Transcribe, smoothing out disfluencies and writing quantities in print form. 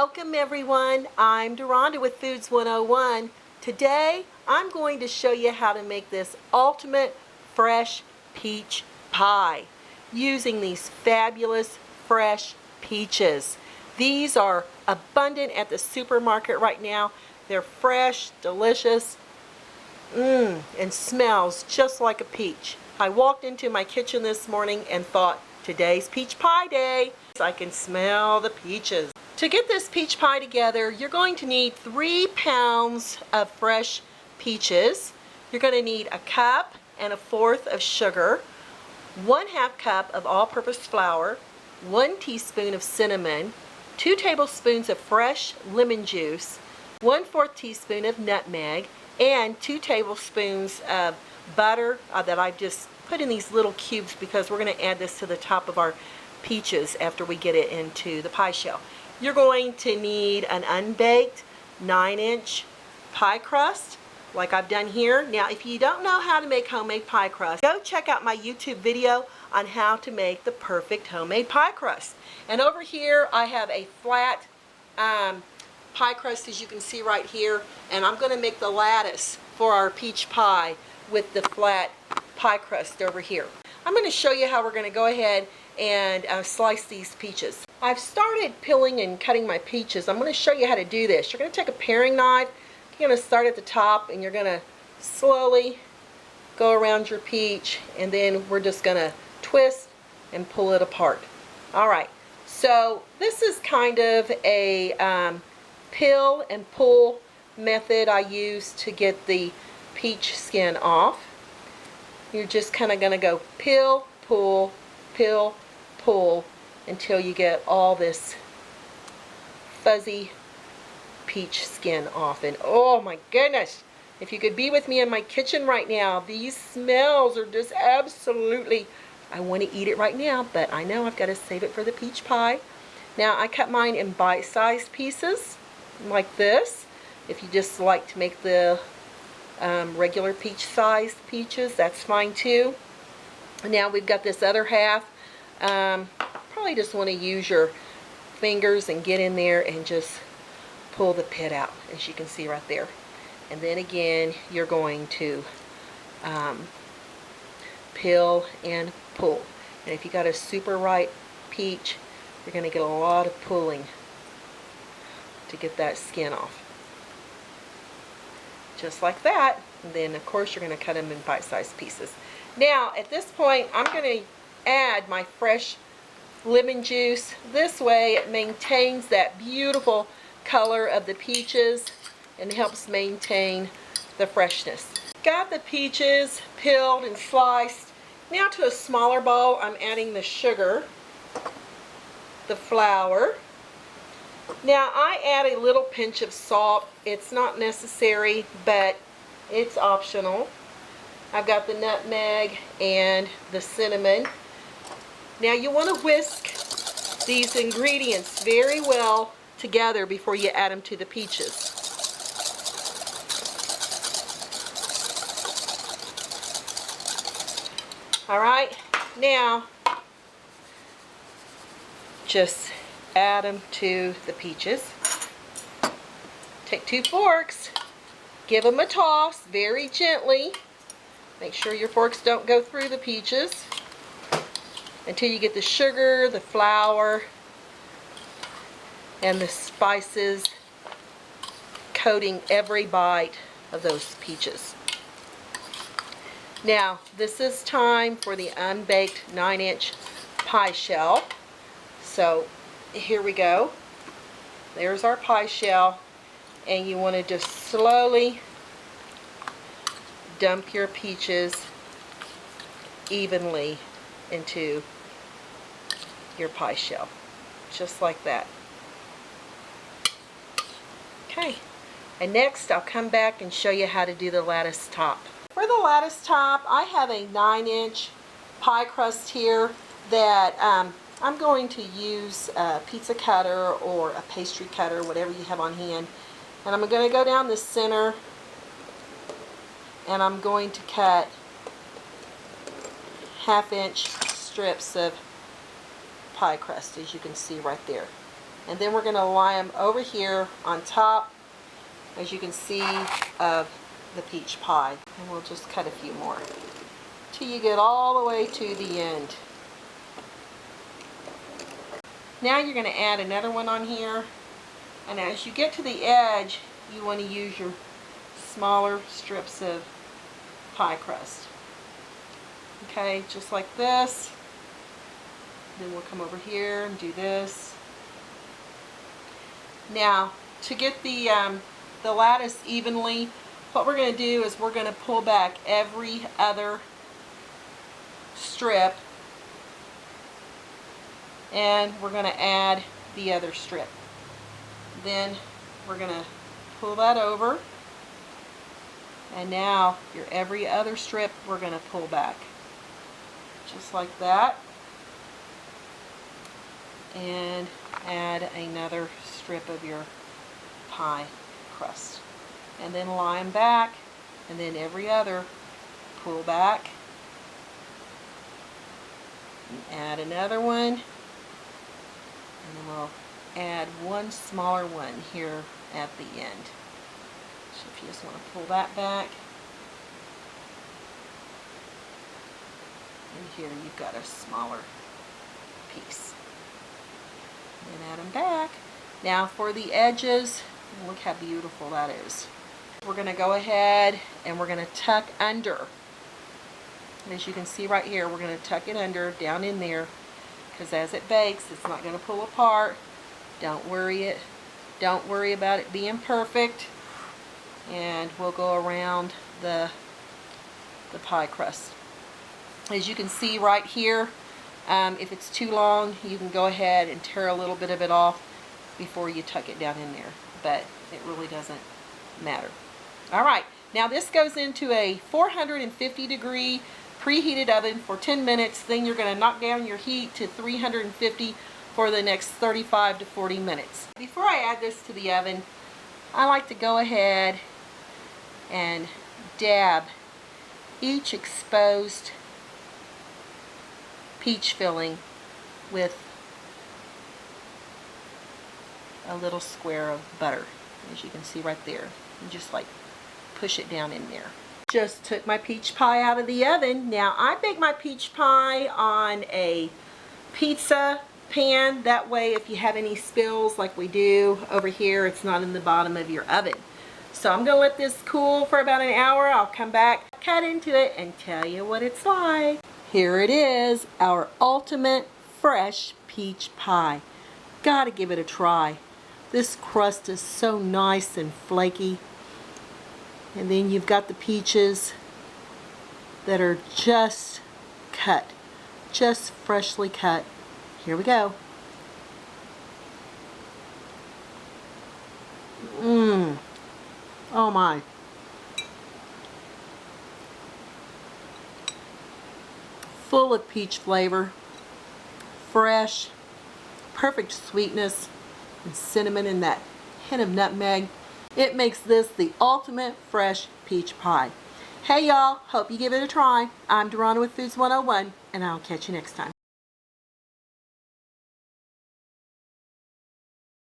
Welcome everyone, I'm Deronda with Foods 101. Today I'm going to show you how to make this ultimate fresh peach pie using these fabulous fresh peaches. These are abundant at the supermarket right now. They're fresh, delicious, and smells just like a peach. I walked into my kitchen this morning and thought, today's peach pie day. I can smell the peaches. To get this peach pie together, you're going to need 3 pounds of fresh peaches. You're going to need a cup and 1/4 of sugar, 1/2 cup of all-purpose flour, 1 teaspoon of cinnamon, 2 tablespoons of fresh lemon juice, 1/4 teaspoon of nutmeg, and 2 tablespoons of butter that I've just put in these little cubes because we're going to add this to the top of our peaches after we get it into the pie shell. You're going to need an unbaked 9-inch pie crust like I've done here. Now if you don't know how to make homemade pie crust, go check out my YouTube video on how to make the perfect homemade pie crust. And over here I have a flat pie crust, as you can see right here, and I'm going to make the lattice for our peach pie with the flat pie crust over here. I'm going to show you how we're going to go ahead and slice these peaches. I've started peeling and cutting my peaches. I'm going to show you how to do this. You're going to take a paring knife, you're going to start at the top, and you're going to slowly go around your peach, and then we're just going to twist and pull it apart. Alright, so this is kind of a peel and pull method I use to get the peach skin off. You're just kind of going to go peel, pull, until you get all this fuzzy peach skin off. And oh my goodness, if you could be with me in my kitchen right now, these smells are just absolutely, I want to eat it right now, but I know I've got to save it for the peach pie. Now I cut mine in bite-sized pieces like this. If you just like to make the regular peach-sized peaches, that's fine too. Now we've got this other half. Probably just want to use your fingers and get in there and just pull the pit out, as you can see right there. And then again, you're going to peel and pull. And if you got a super ripe peach, you're going to get a lot of pulling to get that skin off. Just like that. And then of course you're going to cut them in bite-sized pieces. Now at this point I'm going to add my fresh lemon juice. This way it maintains that beautiful color of the peaches and helps maintain the freshness. Got the peaches peeled and sliced. Now to a smaller bowl I'm adding the sugar, the flour. Now I add a little pinch of salt. It's not necessary, but it's optional. I've got the nutmeg and the cinnamon. Now you want to whisk these ingredients very well together before you add them to the peaches. Alright, now just add them to the peaches. Take 2 forks, give them a toss very gently. Make sure your forks don't go through the peaches until you get the sugar, the flour, and the spices coating every bite of those peaches. Now this is time for the unbaked 9-inch pie shell. So here we go. There's our pie shell, and you want to just slowly dump your peaches evenly into your pie shell, just like that. Okay, and next I'll come back and show you how to do the lattice top. For the lattice top, I have a 9-inch pie crust here that I'm going to use a pizza cutter or a pastry cutter, whatever you have on hand, and I'm going to go down the center and I'm going to cut 1/2-inch strips of pie crust, as you can see right there. And then we're going to lie them over here on top, as you can see, of the peach pie. And we'll just cut a few more till you get all the way to the end. Now you're going to add another one on here, and as you get to the edge, you want to use your smaller strips of pie crust. Okay, just like this. Then we'll come over here and do this. Now, to get the lattice evenly, what we're going to do is we're going to pull back every other strip, and we're going to add the other strip. Then we're going to pull that over, and now your every other strip we're going to pull back. Just like that. And add another strip of your pie crust. And then lie them back, and then every other pull back. And add another one. And then we'll add one smaller one here at the end. So if you just want to pull that back. And here you've got a smaller piece. And add them back. Now for the edges, look how beautiful that is. We're going to go ahead and we're going to tuck under. And as you can see right here, we're going to tuck it under, down in there, because as it bakes, it's not going to pull apart. Don't worry about it being perfect. And we'll go around the pie crust. As you can see right here, if it's too long, you can go ahead and tear a little bit of it off before you tuck it down in there, but it really doesn't matter. All right, now this goes into a 450 degree preheated oven for 10 minutes. Then you're going to knock down your heat to 350 for the next 35 to 40 minutes. Before I add this to the oven, I like to go ahead and dab each exposed peach filling with a little square of butter, as you can see right there, and just like push it down in there. Just took my peach pie out of the oven. Now I bake my peach pie on a pizza pan. That way if you have any spills like we do over here, it's not in the bottom of your oven. So I'm gonna let this cool for about an hour. I'll come back, cut into it, and tell you what it's like. Here it is, our ultimate fresh peach pie. Gotta give it a try. This crust is so nice and flaky. And then you've got the peaches that are just cut, just freshly cut. Here we go. Oh my. Full of peach flavor, fresh, perfect sweetness, and cinnamon and that hint of nutmeg. It makes this the ultimate fresh peach pie. Hey y'all, hope you give it a try. I'm Deronda with Foods 101, and I'll catch you next time.